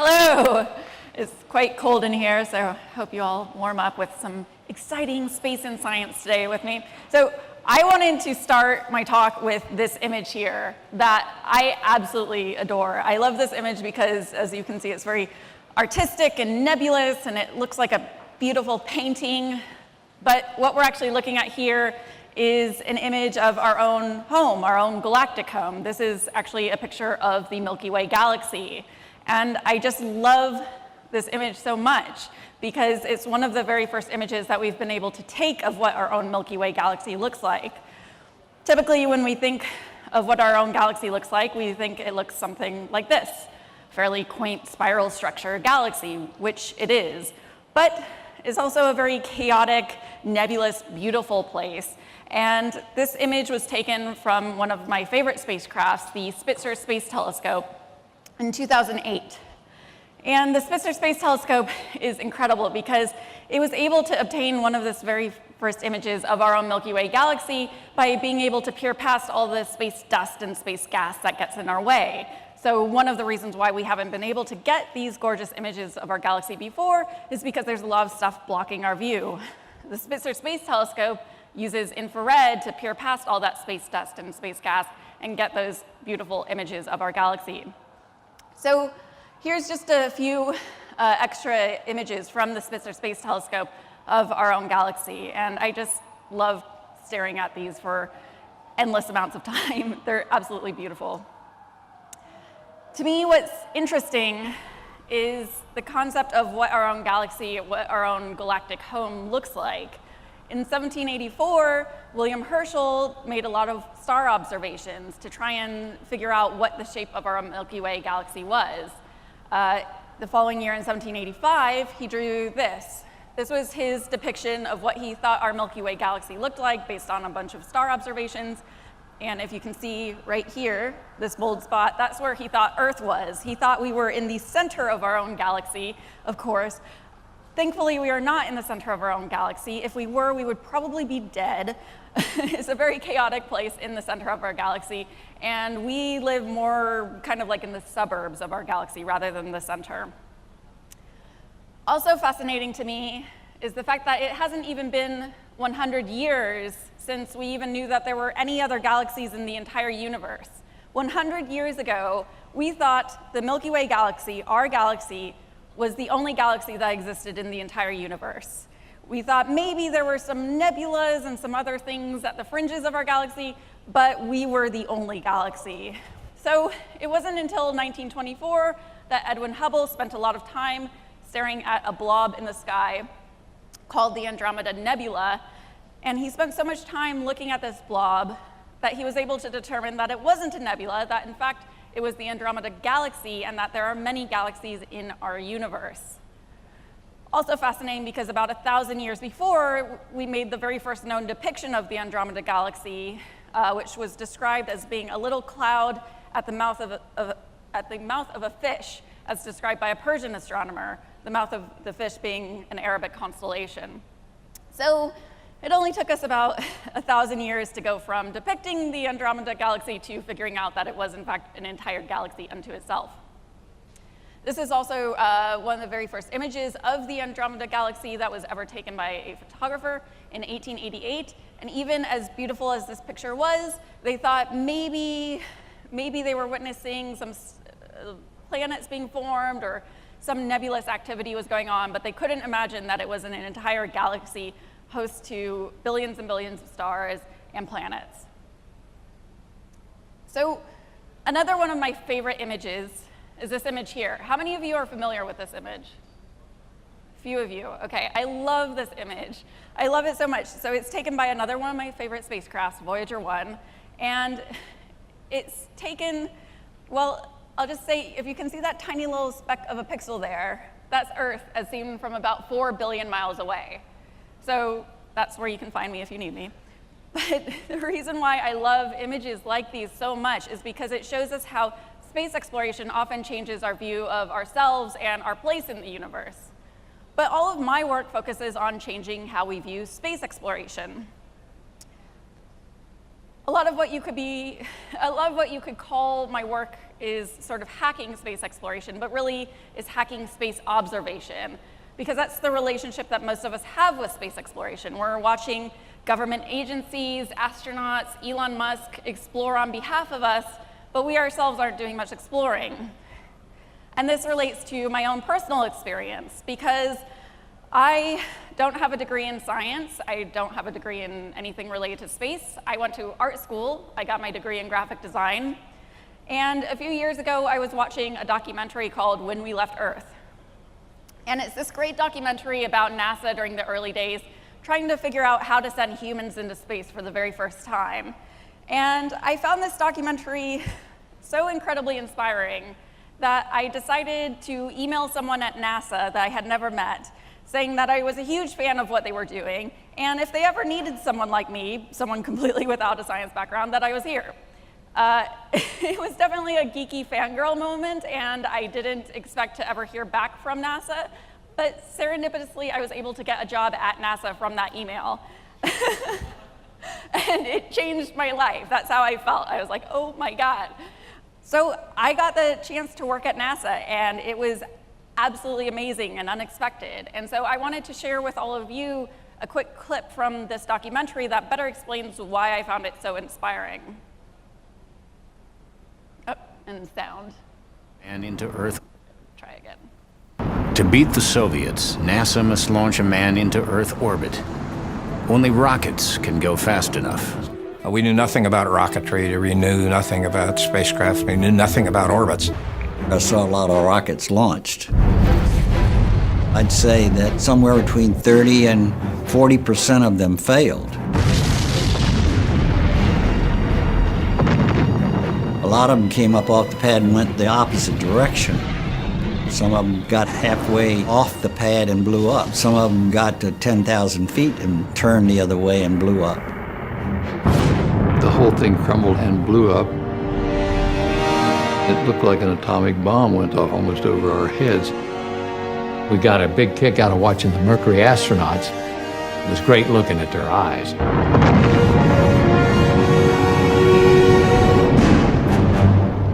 Hello. It's quite cold in here, so I hope you all warm up with some exciting space and science today with me. So I wanted to start my talk with this image here that I absolutely adore. I love this image because, as you can see, it's very artistic and nebulous, and it looks like a beautiful painting. But what we're actually looking at here is an image of our own home, our own galactic home. This is actually a picture of the Milky Way galaxy. And I just love this image so much because it's one of the very first images that we've been able to take of what our own Milky Way galaxy looks like. Typically, when we think of what our own galaxy looks like, we think it looks something like this, fairly quaint spiral structure galaxy, which it is. But it's also a very chaotic, nebulous, beautiful place. And this image was taken from one of my favorite spacecrafts, the Spitzer Space Telescope, in 2008. And the Spitzer Space Telescope is incredible because it was able to obtain one of the very first images of our own Milky Way galaxy by being able to peer past all the space dust and space gas that gets in our way. So one of the reasons why we haven't been able to get these gorgeous images of our galaxy before is because there's a lot of stuff blocking our view. The Spitzer Space Telescope uses infrared to peer past all that space dust and space gas and get those beautiful images of our galaxy. So here's just a few extra images from the Spitzer Space Telescope of our own galaxy. And I just love staring at these for endless amounts of time. They're absolutely beautiful. To me, what's interesting is the concept of what our own galaxy, what our own galactic home looks like. In 1784, William Herschel made a lot of star observations to try and figure out what the shape of our Milky Way galaxy was. The following year, in 1785, he drew this. This was his depiction of what he thought our Milky Way galaxy looked like based on a bunch of star observations. And if you can see right here, this bold spot, that's where he thought Earth was. He thought we were in the center of our own galaxy, of course. Thankfully, we are not in the center of our own galaxy. If we were, we would probably be dead. It's a very chaotic place in the center of our galaxy, and we live more kind of like in the suburbs of our galaxy rather than the center. Also fascinating to me is the fact that it hasn't even been 100 years since we even knew that there were any other galaxies in the entire universe. 100 years ago, we thought the Milky Way galaxy, our galaxy, was the only galaxy that existed in the entire universe. We thought maybe there were some nebulas and some other things at the fringes of our galaxy, but we were the only galaxy. So it wasn't until 1924 that Edwin Hubble spent a lot of time staring at a blob in the sky called the Andromeda Nebula, and he spent so much time looking at this blob that he was able to determine that it wasn't a nebula, that in fact it was the Andromeda Galaxy, and that there are many galaxies in our universe. Also fascinating because about 1,000 years before, we made the very first known depiction of the Andromeda Galaxy, which was described as being a little cloud at the mouth of a fish, as described by a Persian astronomer, the mouth of the fish being an Arabic constellation. So it only took us about 1,000 years to go from depicting the Andromeda Galaxy to figuring out that it was, in fact, an entire galaxy unto itself. This is also one of the very first images of the Andromeda Galaxy that was ever taken by a photographer in 1888. And even as beautiful as this picture was, they thought maybe they were witnessing some planets being formed or some nebulous activity was going on, but they couldn't imagine that it was an entire galaxy host to billions and billions of stars and planets. So another one of my favorite images is this image here. How many of you are familiar with this image? A few of you. Okay, I love this image. I love it so much. So it's taken by another one of my favorite spacecrafts, Voyager 1, and it's taken, well, I'll just say, if you can see that tiny little speck of a pixel there, that's Earth as seen from about 4 billion miles away. So that's where you can find me if you need me. But the reason why I love images like these so much is because it shows us how space exploration often changes our view of ourselves and our place in the universe. But all of my work focuses on changing how we view space exploration. a lot of what you could call my work is sort of hacking space exploration, but really is hacking space observation, because that's the relationship that most of us have with space exploration. We're watching government agencies, astronauts, Elon Musk explore on behalf of us, but we ourselves aren't doing much exploring. And this relates to my own personal experience, because I don't have a degree in science. I don't have a degree in anything related to space. I went to art school. I got my degree in graphic design. And a few years ago, I was watching a documentary called When We Left Earth. And it's this great documentary about NASA during the early days, trying to figure out how to send humans into space for the very first time. And I found this documentary so incredibly inspiring that I decided to email someone at NASA that I had never met, saying that I was a huge fan of what they were doing, and if they ever needed someone like me, someone completely without a science background, that I was here. It was definitely a geeky fangirl moment, and I didn't expect to ever hear back from NASA, but serendipitously, I was able to get a job at NASA from that email. And it changed my life. That's how I felt. I was like, oh my God. So I got the chance to work at NASA, and it was absolutely amazing and unexpected. And so I wanted to share with all of you a quick clip from this documentary that better explains why I found it so inspiring. Oh, and sound. And into Earth. Try again. To beat the Soviets, NASA must launch a man into Earth orbit. Only rockets can go fast enough. We knew nothing about rocketry, we knew nothing about spacecraft, we knew nothing about orbits. I saw a lot of rockets launched. I'd say that somewhere between 30 and 40% of them failed. A lot of them came up off the pad and went the opposite direction. Some of them got halfway off the pad and blew up. Some of them got to 10,000 feet and turned the other way and blew up. The whole thing crumbled and blew up. It looked like an atomic bomb went off almost over our heads. We got a big kick out of watching the Mercury astronauts. It was great looking at their eyes.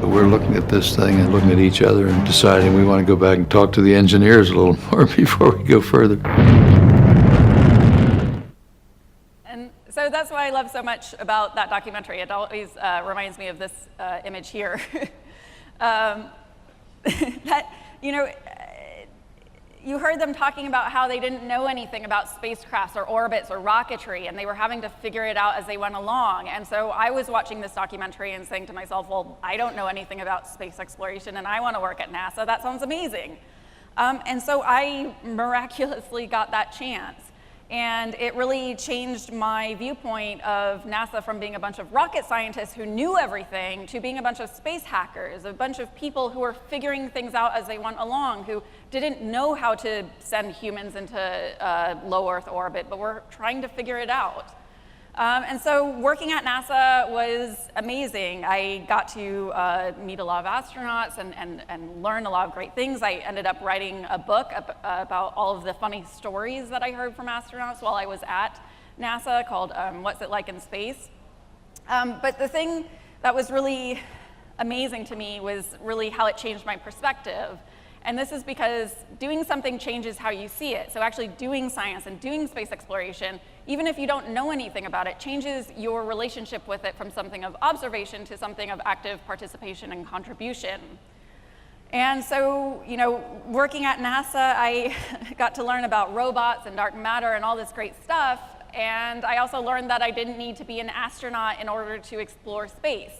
We're looking at this thing and looking at each other and deciding we want to go back and talk to the engineers a little more before we go further. And so that's what I love so much about that documentary. It always reminds me of this image here. That, you know, you heard them talking about how they didn't know anything about spacecrafts or orbits or rocketry, and they were having to figure it out as they went along. And so I was watching this documentary and saying to myself, well, I don't know anything about space exploration, and I want to work at NASA. That sounds amazing. And so I miraculously got that chance. And it really changed my viewpoint of NASA from being a bunch of rocket scientists who knew everything to being a bunch of space hackers, a bunch of people who were figuring things out as they went along, who didn't know how to send humans into low Earth orbit, but were trying to figure it out. And so working at NASA was amazing. I got to meet a lot of astronauts and learn a lot of great things. I ended up writing a book about all of the funny stories that I heard from astronauts while I was at NASA called What's It Like in Space? But the thing that was really amazing to me was really how it changed my perspective. And this is because doing something changes how you see it. So actually doing science and doing space exploration, even if you don't know anything about it, changes your relationship with it from something of observation to something of active participation and contribution. And so, you know, working at NASA, I got to learn about robots and dark matter and all this great stuff. And I also learned that I didn't need to be an astronaut in order to explore space.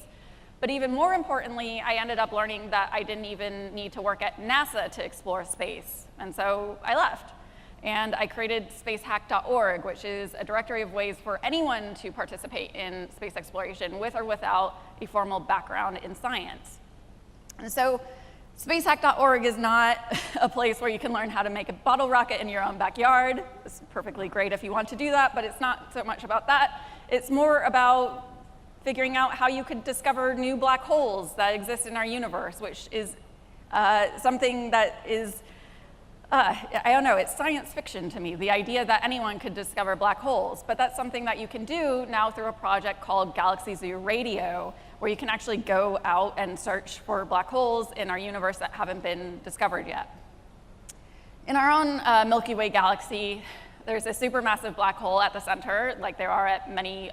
But even more importantly, I ended up learning that I didn't even need to work at NASA to explore space. And so I left. And I created spacehack.org, which is a directory of ways for anyone to participate in space exploration with or without a formal background in science. And so spacehack.org is not a place where you can learn how to make a bottle rocket in your own backyard. It's perfectly great if you want to do that, but it's not so much about that. It's more about figuring out how you could discover new black holes that exist in our universe, which is something that is I don't know, it's science fiction to me, the idea that anyone could discover black holes, but that's something that you can do now through a project called Galaxy Zoo Radio, where you can actually go out and search for black holes in our universe that haven't been discovered yet. In our own Milky Way galaxy, there's a supermassive black hole at the center, like there are at many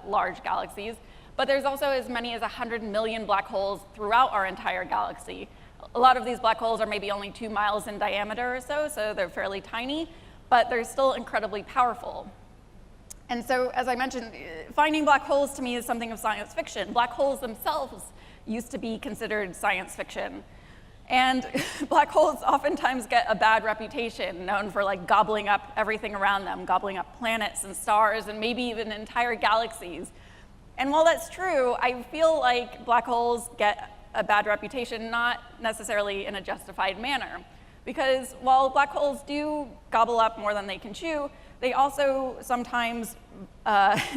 large galaxies, but there's also as many as 100 million black holes throughout our entire galaxy. A lot of these black holes are maybe only 2 miles in diameter or so they're fairly tiny, but they're still incredibly powerful. And so, as I mentioned, finding black holes to me is something of science fiction. Black holes themselves used to be considered science fiction. And black holes oftentimes get a bad reputation, known for like gobbling up everything around them, gobbling up planets and stars and maybe even entire galaxies. And while that's true, I feel like black holes get a bad reputation, not necessarily in a justified manner. Because while black holes do gobble up more than they can chew, they also sometimes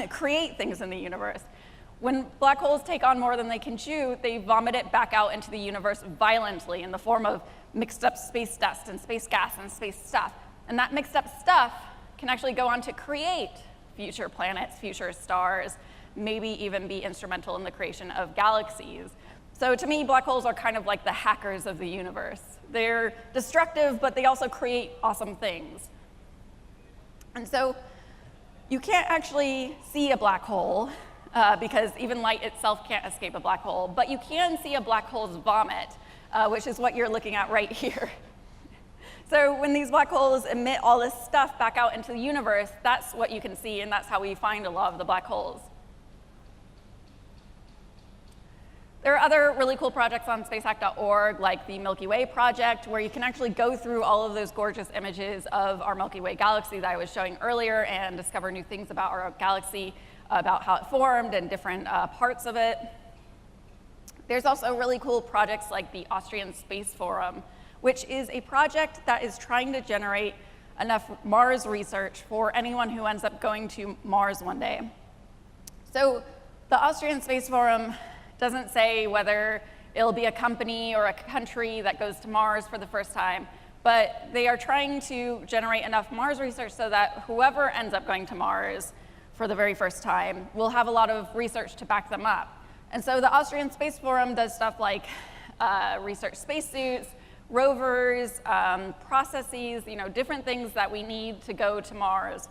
create things in the universe. When black holes take on more than they can chew, they vomit it back out into the universe violently in the form of mixed up space dust and space gas and space stuff. And that mixed up stuff can actually go on to create future planets, future stars, maybe even be instrumental in the creation of galaxies. So to me, black holes are kind of like the hackers of the universe. They're destructive, but they also create awesome things. And so you can't actually see a black hole because even light itself can't escape a black hole, but you can see a black hole's vomit, which is what you're looking at right here. So when these black holes emit all this stuff back out into the universe, that's what you can see, and that's how we find a lot of the black holes. There are other really cool projects on spacehack.org, like the Milky Way project, where you can actually go through all of those gorgeous images of our Milky Way galaxy that I was showing earlier and discover new things about our galaxy, about how it formed and different parts of it. There's also really cool projects like the Austrian Space Forum, which is a project that is trying to generate enough Mars research for anyone who ends up going to Mars one day. So the Austrian Space Forum doesn't say whether it'll be a company or a country that goes to Mars for the first time, but they are trying to generate enough Mars research so that whoever ends up going to Mars for the very first time will have a lot of research to back them up. And so the Austrian Space Forum does stuff like research spacesuits, rovers, processes, different things that we need to go to Mars.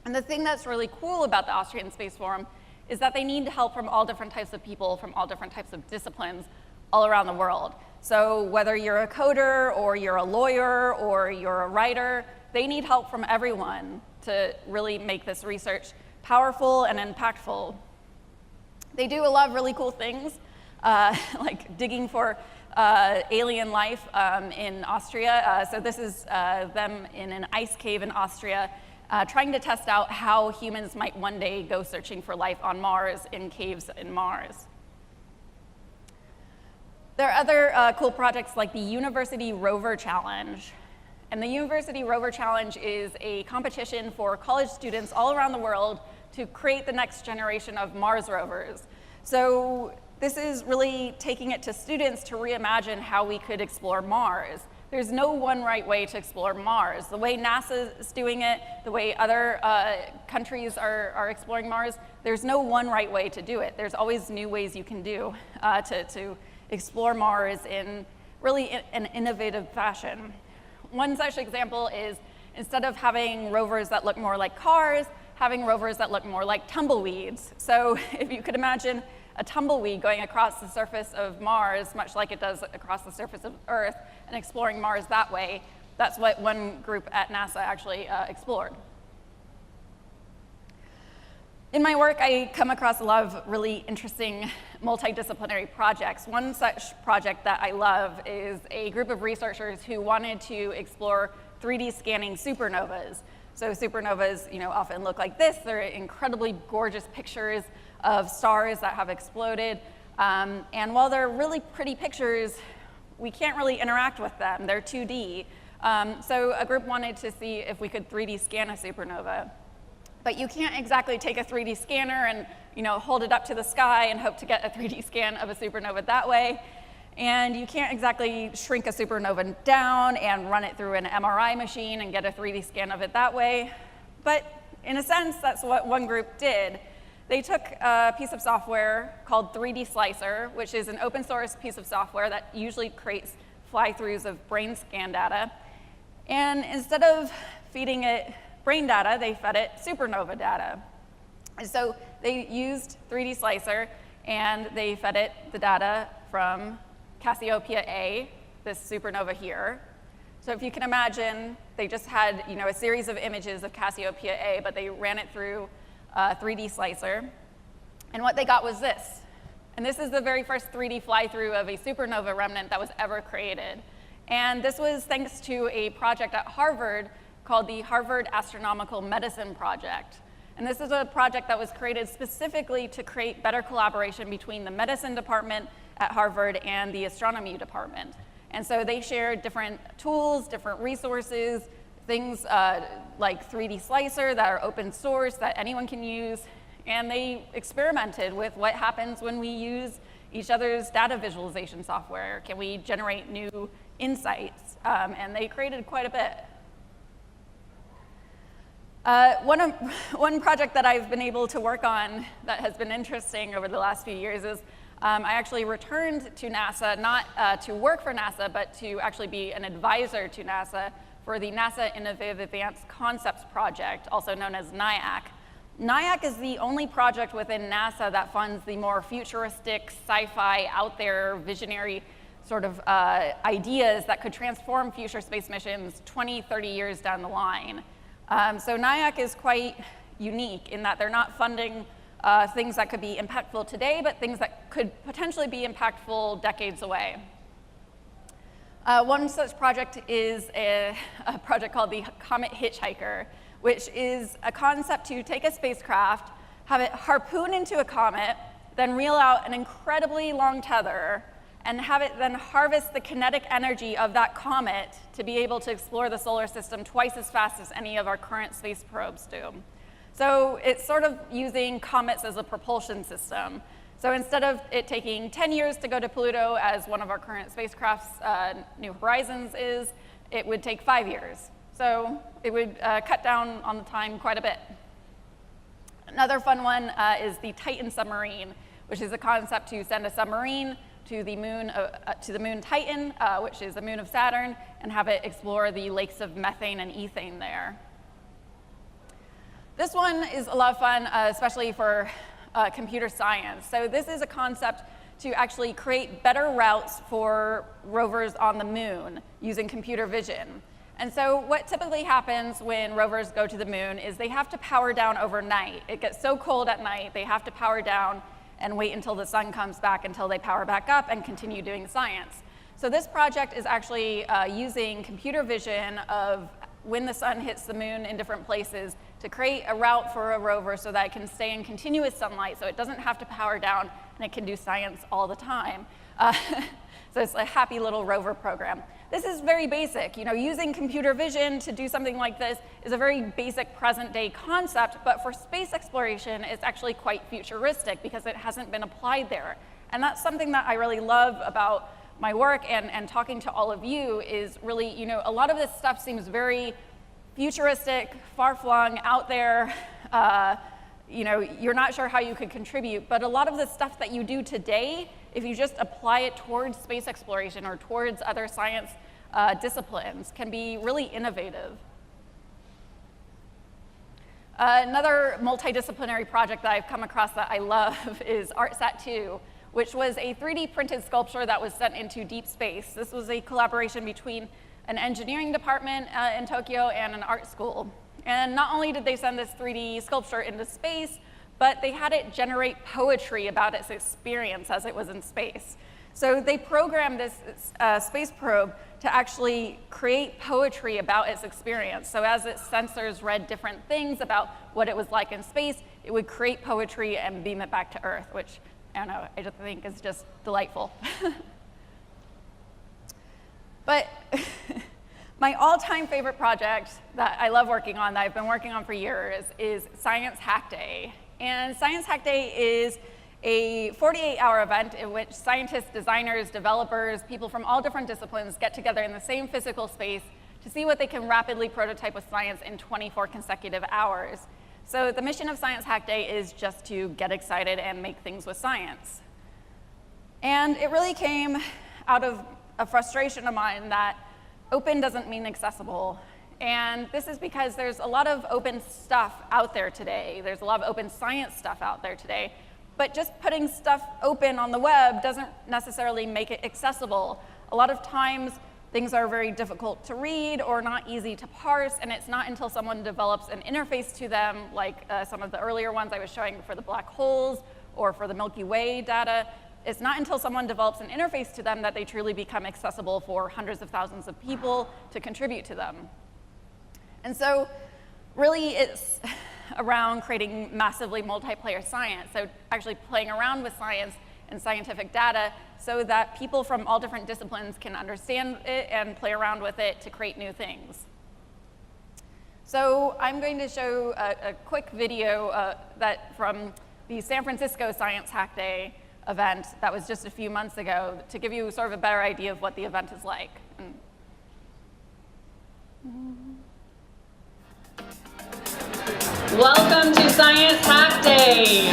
And the thing that's really cool about the Austrian Space Forum is that they need help from all different types of people, from all different types of disciplines all around the world. So whether you're a coder or you're a lawyer or you're a writer, they need help from everyone to really make this research powerful and impactful. They do a lot of really cool things, like digging for alien life in Austria. So this is them in an ice cave in Austria, trying to test out how humans might one day go searching for life on Mars in caves in Mars. There are other cool projects like the University Rover Challenge. And the University Rover Challenge is a competition for college students all around the world to create the next generation of Mars rovers. So this is really taking it to students to reimagine how we could explore Mars. There's no one right way to explore Mars. The way NASA is doing it, the way other countries are exploring Mars, there's no one right way to do it. There's always new ways you can do to explore Mars in really an innovative fashion. One such example is instead of having rovers that look more like cars, having rovers that look more like tumbleweeds. So if you could imagine a tumbleweed going across the surface of Mars, much like it does across the surface of Earth, and exploring Mars that way, that's what one group at NASA actually explored. In my work, I come across a lot of really interesting multidisciplinary projects. One such project that I love is a group of researchers who wanted to explore 3D scanning supernovas. So supernovas, often look like this. They're incredibly gorgeous pictures of stars that have exploded. And while they're really pretty pictures, we can't really interact with them. They're 2D. So a group wanted to see if we could 3D scan a supernova. But you can't exactly take a 3D scanner and hold it up to the sky and hope to get a 3D scan of a supernova that way. And you can't exactly shrink a supernova down and run it through an MRI machine and get a 3D scan of it that way. But in a sense, that's what one group did. They took a piece of software called 3D Slicer, which is an open source piece of software that usually creates fly-throughs of brain scan data. And instead of feeding it brain data, they fed it supernova data. And so they used 3D Slicer, and they fed it the data from Cassiopeia A, this supernova here. So if you can imagine, they just had a series of images of Cassiopeia A, but they ran it through 3D Slicer. And what they got was this. And this is the very first 3D fly-through of a supernova remnant that was ever created. And this was thanks to a project at Harvard called the Harvard Astronomical Medicine Project. And this is a project that was created specifically to create better collaboration between the medicine department at Harvard and the astronomy department. And so they shared different tools, different resources, things like 3D Slicer that are open source that anyone can use. And they experimented with what happens when we use each other's data visualization software. Can we generate new insights? And they created quite a bit. One project that I've been able to work on that has been interesting over the last few years is I actually returned to NASA, not to work for NASA, but to actually be an advisor to NASA for the NASA Innovative Advanced Concepts Project, also known as Nyack. Nyack is the only project within NASA that funds the more futuristic, sci-fi, out there, visionary sort of ideas that could transform future space missions 20, 30 years down the line. So Nyack is quite unique in that they're not funding things that could be impactful today, but things that could potentially be impactful decades away. One such project is a project called the Comet Hitchhiker, which is a concept to take a spacecraft, have it harpoon into a comet, then reel out an incredibly long tether, and have it then harvest the kinetic energy of that comet to be able to explore the solar system twice as fast as any of our current space probes do. So it's sort of using comets as a propulsion system. So instead of it taking 10 years to go to Pluto, as one of our current spacecraft's New Horizons is, it would take 5 years. So it would cut down on the time quite a bit. Another fun one is the Titan submarine, which is a concept to send a submarine to the moon Titan, which is a moon of Saturn, and have it explore the lakes of methane and ethane there. This one is a lot of fun, especially for computer science. So this is a concept to actually create better routes for rovers on the moon using computer vision. And so what typically happens when rovers go to the moon is they have to power down overnight. It gets so cold at night, they have to power down and wait until the sun comes back until they power back up and continue doing science. So this project is actually using computer vision of when the sun hits the moon in different places to create a route for a rover so that it can stay in continuous sunlight, so it doesn't have to power down and it can do science all the time. So it's a happy little rover program. This is very basic. Using computer vision to do something like this is a very basic present day concept, but for space exploration, it's actually quite futuristic because it hasn't been applied there. And that's something that I really love about my work and talking to all of you is really, a lot of this stuff seems very futuristic, far-flung, out there. You're not sure how you could contribute, but a lot of the stuff that you do today, if you just apply it towards space exploration or towards other science disciplines, can be really innovative. Another multidisciplinary project that I've come across that I love is ArtSat-2, which was a 3D printed sculpture that was sent into deep space. This was a collaboration between an engineering department in Tokyo and an art school. And not only did they send this 3D sculpture into space, but they had it generate poetry about its experience as it was in space. So they programmed this space probe to actually create poetry about its experience. So as its sensors read different things about what it was like in space, it would create poetry and beam it back to Earth, which, I don't know, I just think is just delightful. But my all-time favorite project that I love working on, that I've been working on for years, is Science Hack Day. And Science Hack Day is a 48-hour event in which scientists, designers, developers, people from all different disciplines get together in the same physical space to see what they can rapidly prototype with science in 24 consecutive hours. So the mission of Science Hack Day is just to get excited and make things with science. And it really came out of a frustration of mine that open doesn't mean accessible. And this is because there's a lot of open stuff out there today. There's a lot of open science stuff out there today. But just putting stuff open on the web doesn't necessarily make it accessible. A lot of times, things are very difficult to read or not easy to parse, and it's not until someone develops an interface to them, like some of the earlier ones I was showing for the black holes or for the Milky Way data, it's not until someone develops an interface to them that they truly become accessible for hundreds of thousands of people to contribute to them. And so really it's around creating massively multiplayer science, so actually playing around with science and scientific data so that people from all different disciplines can understand it and play around with it to create new things. So I'm going to show a quick video from the San Francisco Science Hack Day event that was just a few months ago to give you sort of a better idea of what the event is like. Welcome to Science Hack Day.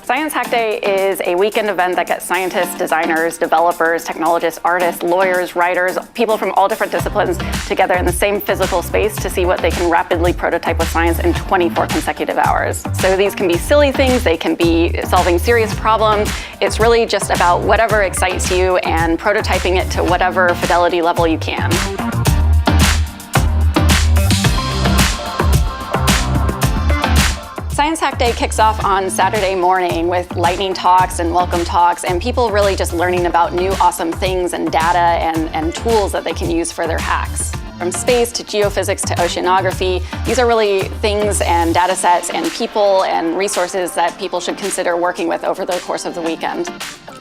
Science Hack Day is a weekend event that gets scientists, designers, developers, technologists, artists, lawyers, writers, people from all different disciplines together in the same physical space to see what they can rapidly prototype with science in 24 consecutive hours. So these can be silly things, they can be solving serious problems. It's really just about whatever excites you and prototyping it to whatever fidelity level you can. Science Hack Day kicks off on Saturday morning with lightning talks and welcome talks and people really just learning about new awesome things and data and tools that they can use for their hacks. From space to geophysics to oceanography, these are really things and data sets and people and resources that people should consider working with over the course of the weekend.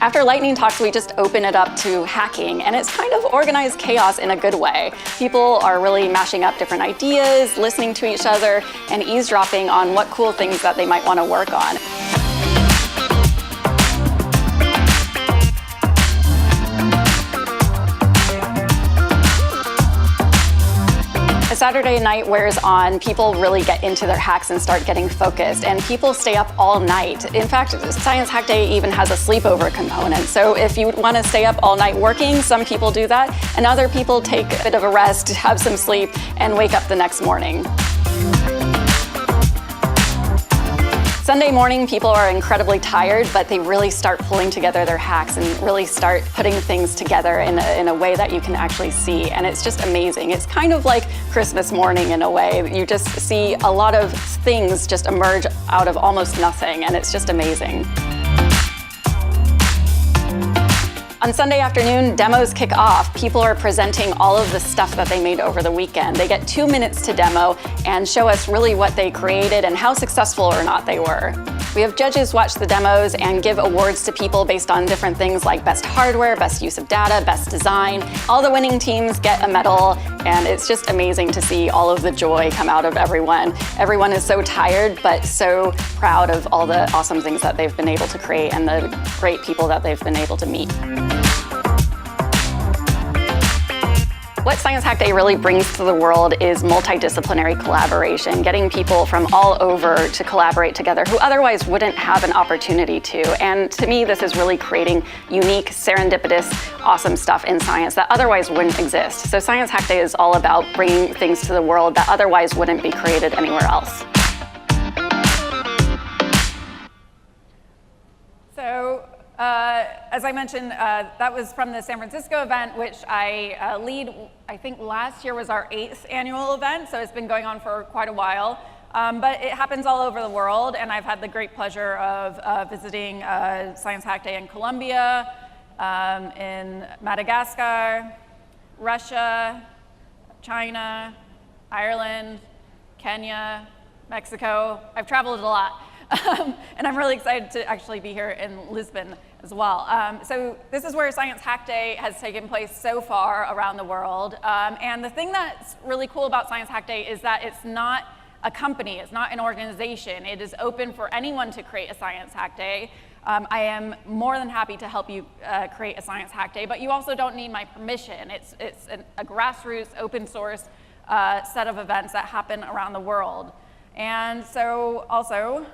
After lightning talks, we just open it up to hacking, and it's kind of organized chaos in a good way. People are really mashing up different ideas, listening to each other, and eavesdropping on what cool things that they might want to work on. As Saturday night wears on, people really get into their hacks and start getting focused, and people stay up all night. In fact, Science Hack Day even has a sleepover component. So if you want to stay up all night working, some people do that, and other people take a bit of a rest, have some sleep, and wake up the next morning. Sunday morning, people are incredibly tired, but they really start pulling together their hacks and really start putting things together in a way that you can actually see. And it's just amazing. It's kind of like Christmas morning in a way. You just see a lot of things just emerge out of almost nothing, and it's just amazing. On Sunday afternoon, demos kick off. People are presenting all of the stuff that they made over the weekend. They get 2 minutes to demo and show us really what they created and how successful or not they were. We have judges watch the demos and give awards to people based on different things like best hardware, best use of data, best design. All the winning teams get a medal, and it's just amazing to see all of the joy come out of everyone. Everyone is so tired, but so proud of all the awesome things that they've been able to create and the great people that they've been able to meet. What Science Hack Day really brings to the world is multidisciplinary collaboration, getting people from all over to collaborate together who otherwise wouldn't have an opportunity to. And to me, this is really creating unique, serendipitous, awesome stuff in science that otherwise wouldn't exist. So Science Hack Day is all about bringing things to the world that otherwise wouldn't be created anywhere else. So, as I mentioned, that was from the San Francisco event, which I lead. I think last year was our 8th annual event, so it's been going on for quite a while. But it happens all over the world, and I've had the great pleasure of visiting Science Hack Day in Colombia, in Madagascar, Russia, China, Ireland, Kenya, Mexico. I've traveled a lot. And I'm really excited to actually be here in Lisbon as well. So this is where Science Hack Day has taken place so far around the world. And the thing that's really cool about Science Hack Day is that it's not a company, it's not an organization. It is open for anyone to create a Science Hack Day. I am more than happy to help you create a Science Hack Day, but you also don't need my permission. It's a grassroots, open source set of events that happen around the world. And so also,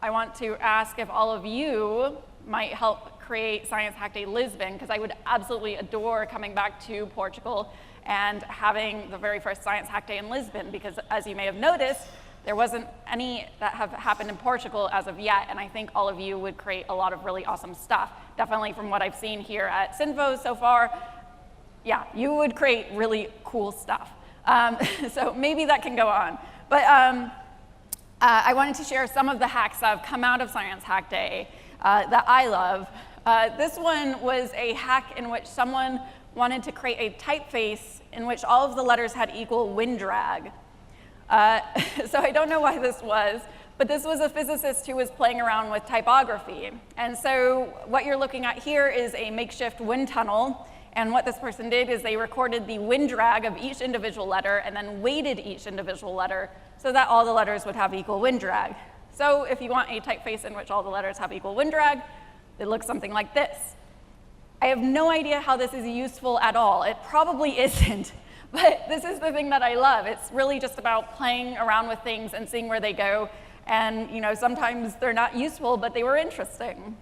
I want to ask if all of you might help create Science Hack Day Lisbon, because I would absolutely adore coming back to Portugal and having the very first Science Hack Day in Lisbon, because as you may have noticed, there wasn't any that have happened in Portugal as of yet, and I think all of you would create a lot of really awesome stuff. Definitely from what I've seen here at SINFO so far, yeah, you would create really cool stuff. So maybe that can go on. But I wanted to share some of the hacks that have come out of Science Hack Day that I love. This one was a hack in which someone wanted to create a typeface in which all of the letters had equal wind drag. So I don't know why this was, but this was a physicist who was playing around with typography. And so what you're looking at here is a makeshift wind tunnel. And what this person did is they recorded the wind drag of each individual letter and then weighted each individual letter so that all the letters would have equal wind drag. So if you want a typeface in which all the letters have equal wind drag, it looks something like this. I have no idea how this is useful at all. It probably isn't, but this is the thing that I love. It's really just about playing around with things and seeing where they go. And sometimes they're not useful, but they were interesting.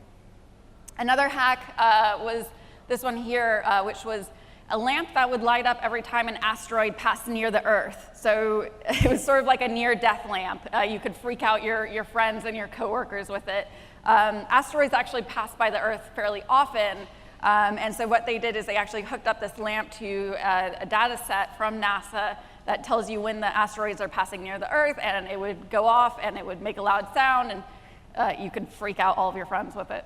Another hack was this one here, which was a lamp that would light up every time an asteroid passed near the Earth. So it was sort of like a near-death lamp. You could freak out your friends and your coworkers with it. Asteroids actually pass by the Earth fairly often, and so what they did is they actually hooked up this lamp to a data set from NASA that tells you when the asteroids are passing near the Earth, and it would go off and it would make a loud sound, and you could freak out all of your friends with it.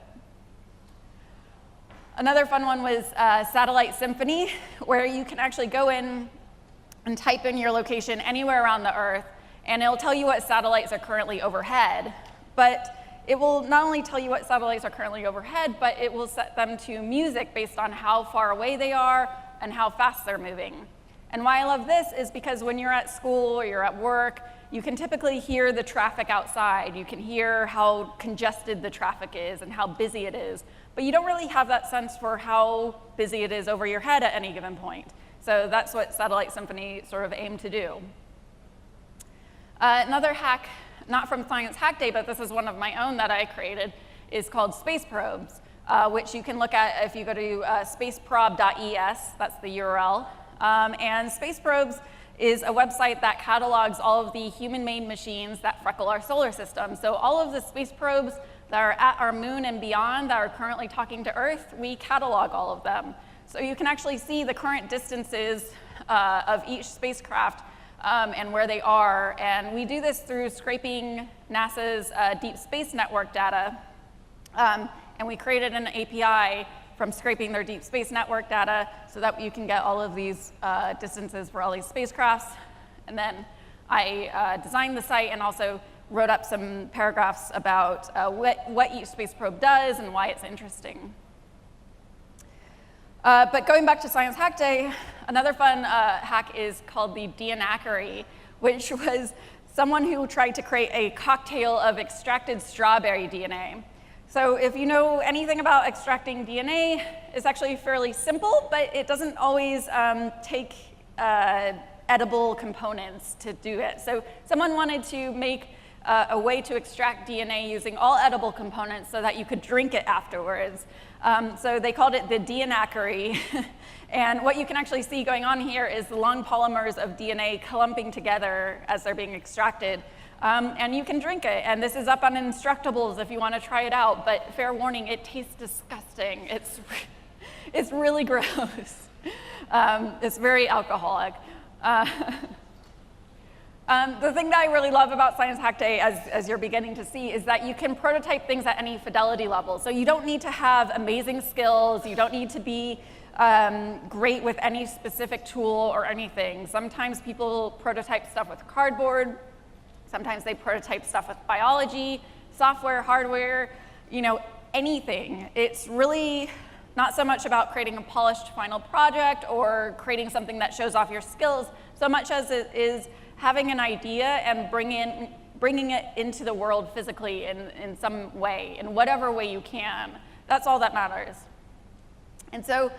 Another fun one was satellite Symphony, where you can actually go in and type in your location anywhere around the Earth, and it'll tell you what satellites are currently overhead. But it will not only tell you what satellites are currently overhead, but it will set them to music based on how far away they are and how fast they're moving. And why I love this is because when you're at school or you're at work, you can typically hear the traffic outside. You can hear how congested the traffic is and how busy it is. But you don't really have that sense for how busy it is over your head at any given point. So that's what Satellite Symphony sort of aimed to do. Another hack, not from Science Hack Day, but this is one of my own that I created, is called space probes, which you can look at if you go to spaceprob.es, that's the URL. And space probes is a website that catalogs all of the human-made machines that freckle our solar system. So all of the space probes that are at our moon and beyond that are currently talking to Earth, we catalog all of them. So you can actually see the current distances of each spacecraft and where they are. And we do this through scraping NASA's Deep Space Network data. And we created an API from scraping their Deep Space Network data so that you can get all of these distances for all these spacecrafts. And then I designed the site and also wrote up some paragraphs about what each space probe does and why it's interesting. But going back to Science Hack Day, another fun hack is called the Nyack, which was someone who tried to create a cocktail of extracted strawberry DNA. So if you know anything about extracting DNA, it's actually fairly simple, but it doesn't always take edible components to do it. So someone wanted to make a way to extract DNA using all edible components so that you could drink it afterwards. So they called it the Nyack. And what you can actually see going on here is the long polymers of DNA clumping together as they're being extracted. And you can drink it. And this is up on Instructables if you want to try it out. But fair warning, it tastes disgusting. It's really gross. It's very alcoholic. The thing that I really love about Science Hack Day, as you're beginning to see, is that you can prototype things at any fidelity level. So you don't need to have amazing skills. You don't need to be great with any specific tool or anything. Sometimes people prototype stuff with cardboard. Sometimes they prototype stuff with biology. software, hardware, anything. It's really not so much about creating a polished final project or creating something that shows off your skills, so much as it is having an idea and bringing it into the world physically in some way, in whatever way you can. That's all that matters. And so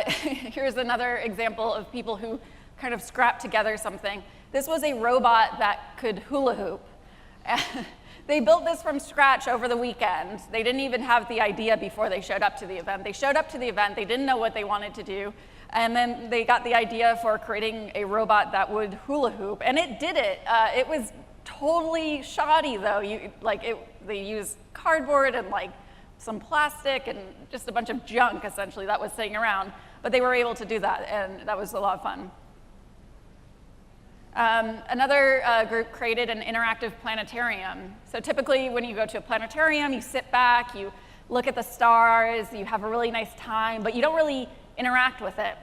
here's another example of people who kind of scrapped together something. This was a robot that could hula hoop. They built this from scratch over the weekend. They didn't even have the idea before they showed up to the event. They showed up to the event, they didn't know what they wanted to do, and then they got the idea for creating a robot that would hula hoop, and it did it. It was totally shoddy though. They used cardboard and some plastic and just a bunch of junk essentially that was sitting around, but they were able to do that, and that was a lot of fun. Another group created an interactive planetarium. So typically when you go to a planetarium, you sit back, you look at the stars, you have a really nice time, but you don't really interact with it.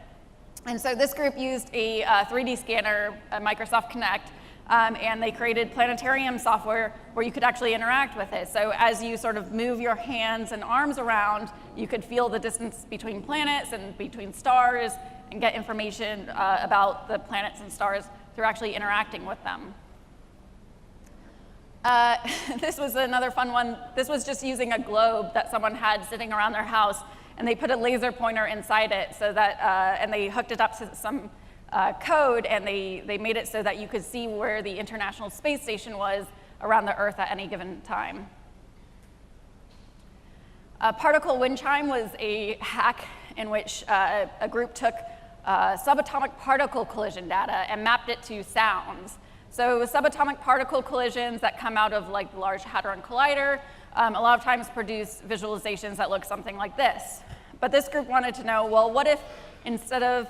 And so this group used a 3D scanner, a Microsoft Kinect, and they created planetarium software where you could actually interact with it. So as you sort of move your hands and arms around, you could feel the distance between planets and between stars and get information about the planets and stars through actually interacting with them. This was another fun one. This was just using a globe that someone had sitting around their house, and they put a laser pointer inside it so that, and they hooked it up to some code, and they made it so that you could see where the International Space Station was around the Earth at any given time. Particle windchime was a hack in which a group took subatomic particle collision data and mapped it to sounds. So subatomic particle collisions that come out of the Large Hadron Collider a lot of times produce visualizations that look something like this. But this group wanted to know, well, what if instead of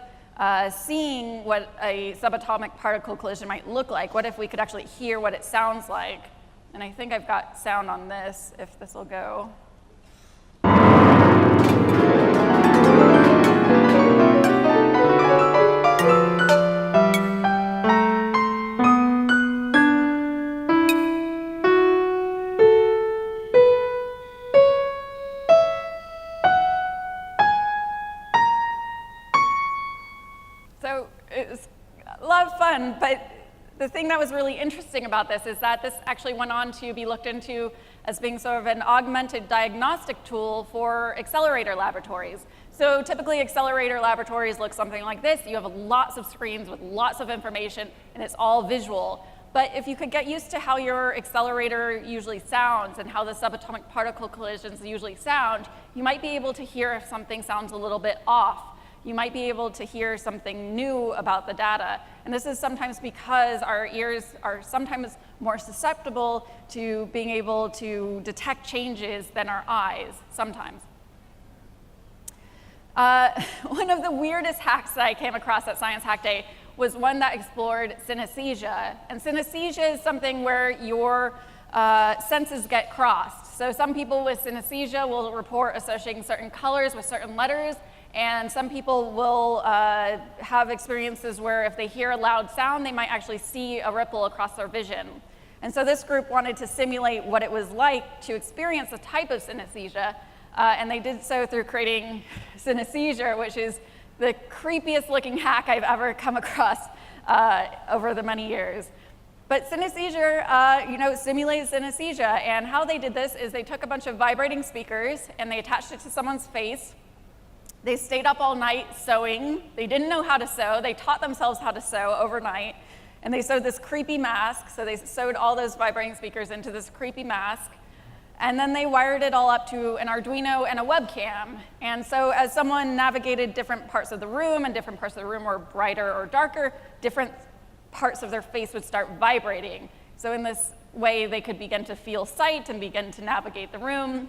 seeing what a subatomic particle collision might look like, what if we could actually hear what it sounds like? And I think I've got sound on this, if this will go. So it was a lot of fun, but the thing that was really interesting about this is that this actually went on to be looked into as being sort of an augmented diagnostic tool for accelerator laboratories. So typically accelerator laboratories look something like this. You have lots of screens with lots of information, and it's all visual. But if you could get used to how your accelerator usually sounds and how the subatomic particle collisions usually sound, you might be able to hear if something sounds a little bit off. You might be able to hear something new about the data. And this is sometimes because our ears are sometimes more susceptible to being able to detect changes than our eyes, sometimes. One of the weirdest hacks that I came across at Science Hack Day was one that explored synesthesia. And synesthesia is something where your senses get crossed. So some people with synesthesia will report associating certain colors with certain letters, and some people will have experiences where if they hear a loud sound, they might actually see a ripple across their vision. And so this group wanted to simulate what it was like to experience a type of synesthesia, and they did so through creating Synesthesia, which is the creepiest looking hack I've ever come across over the many years. But synesthesia, simulates synesthesia, and how they did this is they took a bunch of vibrating speakers and they attached it to someone's face. They stayed up all night sewing. They didn't know how to sew. They taught themselves how to sew overnight, and they sewed this creepy mask. So they sewed all those vibrating speakers into this creepy mask, and then they wired it all up to an Arduino and a webcam. And so as someone navigated different parts of the room, and different parts of the room were brighter or darker, different parts of their face would start vibrating. So in this way, they could begin to feel sight and begin to navigate the room.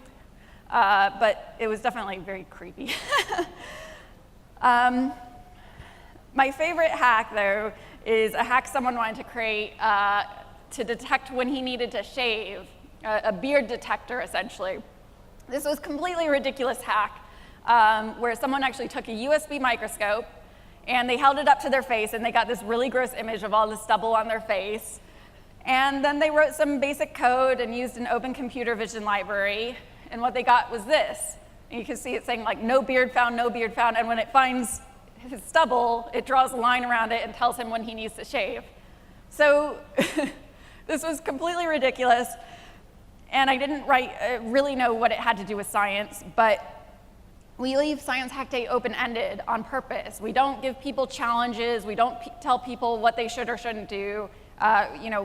But it was definitely very creepy. My favorite hack, though, is a hack someone wanted to create to detect when he needed to shave, a beard detector, essentially. This was a completely ridiculous hack where someone actually took a USB microscope and they held it up to their face and they got this really gross image of all the stubble on their face. And then they wrote some basic code and used an open computer vision library. And what they got was this. And you can see it saying like, no beard found, no beard found. And when it finds his stubble, it draws a line around it and tells him when he needs to shave. So this was completely ridiculous. And I didn't really know what it had to do with science, but we leave Science Hack Day open-ended on purpose. We don't give people challenges. We don't tell people what they should or shouldn't do.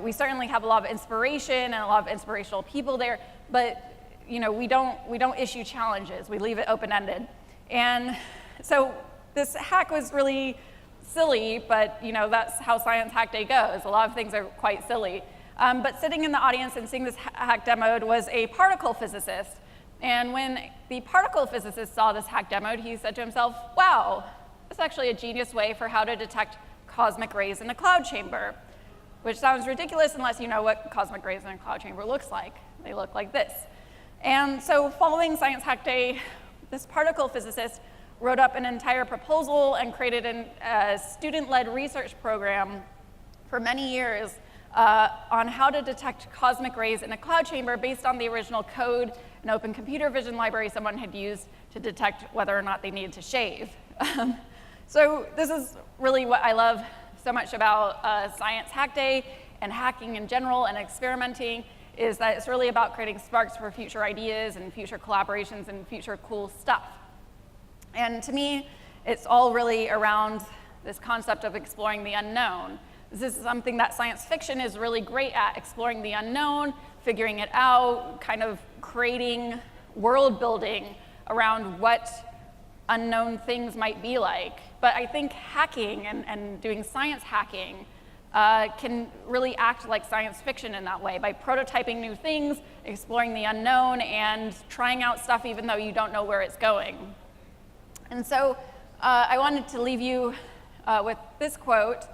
We certainly have a lot of inspiration and a lot of inspirational people there, but we don't issue challenges. We leave it open-ended. And so this hack was really silly, but that's how Science Hack Day goes. A lot of things are quite silly. But sitting in the audience and seeing this hack demoed was a particle physicist. And when the particle physicist saw this hack demoed, he said to himself, wow, that's actually a genius way for how to detect cosmic rays in a cloud chamber, which sounds ridiculous unless you know what cosmic rays in a cloud chamber looks like. They look like this. And so following Science Hack Day, this particle physicist wrote up an entire proposal and created a student-led research program for many years on how to detect cosmic rays in a cloud chamber based on the original code and open computer vision library someone had used to detect whether or not they needed to shave. So this is really what I love so much about Science Hack Day and hacking in general and experimenting, is that it's really about creating sparks for future ideas and future collaborations and future cool stuff. And to me, it's all really around this concept of exploring the unknown. This is something that science fiction is really great at, exploring the unknown, figuring it out, kind of creating world building around what unknown things might be like. But I think hacking and doing science hacking can really act like science fiction in that way, by prototyping new things, exploring the unknown, and trying out stuff even though you don't know where it's going. And so I wanted to leave you with this quote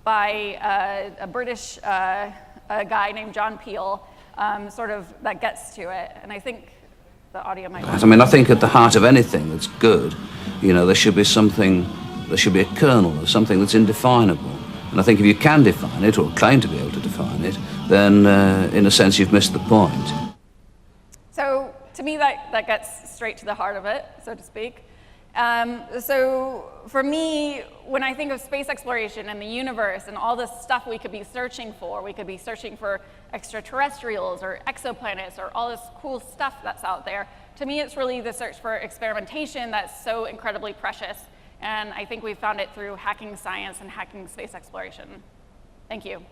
by a British guy named John Peel, sort of that gets to it. And I think the audio might... I mean, I think at the heart of anything that's good, there should be something, there should be a kernel of something that's indefinable. And I think if you can define it, or claim to be able to define it, then in a sense you've missed the point. So to me, that gets straight to the heart of it, so to speak. So for me, when I think of space exploration and the universe and all the stuff we could be searching for extraterrestrials or exoplanets or all this cool stuff that's out there, to me it's really the search for experimentation that's so incredibly precious. And I think we found it through hacking science and hacking space exploration. Thank you.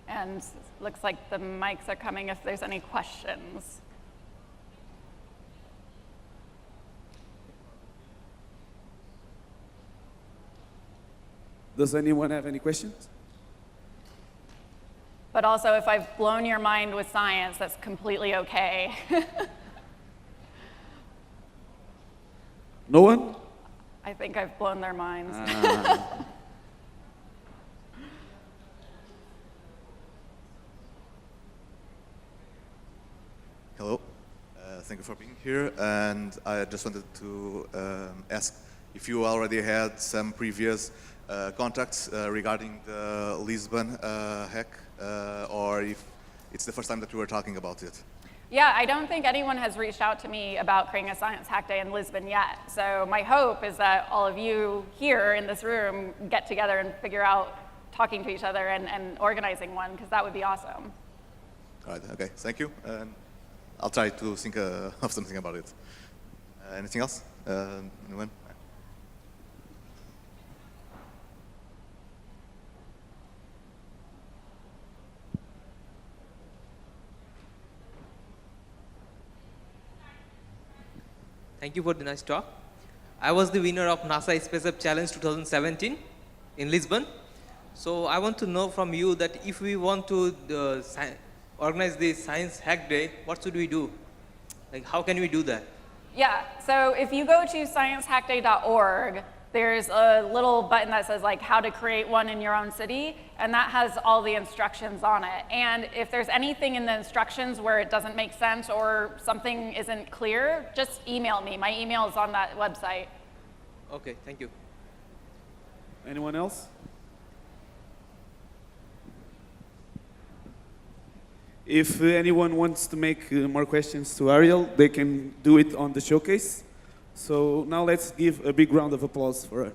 And looks like the mics are coming if there's any questions. Does anyone have any questions? But also, if I've blown your mind with science, that's completely okay. No one? I think I've blown their minds. Hello, thank you for being here, and I just wanted to ask if you already had some previous contacts regarding the Lisbon hack, or if it's the first time that you were talking about it. Yeah, I don't think anyone has reached out to me about creating a science hack day in Lisbon yet. So my hope is that all of you here in this room get together and figure out talking to each other and organizing one, because that would be awesome. All right, okay, thank you. And I'll try to think of something about it. Anything else? Anyone? Thank you for the nice talk. I was the winner of NASA Space Up Challenge 2017 in Lisbon. So I want to know from you that if we want to organize the Science Hack Day, what should we do? Like, how can we do that? Yeah, so if you go to sciencehackday.org, there's a little button that says like how to create one in your own city, and that has all the instructions on it. And if there's anything in the instructions where it doesn't make sense or something isn't clear, just email me. My email is on that website. Okay, thank you. Anyone else? If anyone wants to make more questions to Ariel, they can do it on the showcase. So now let's give a big round of applause for her.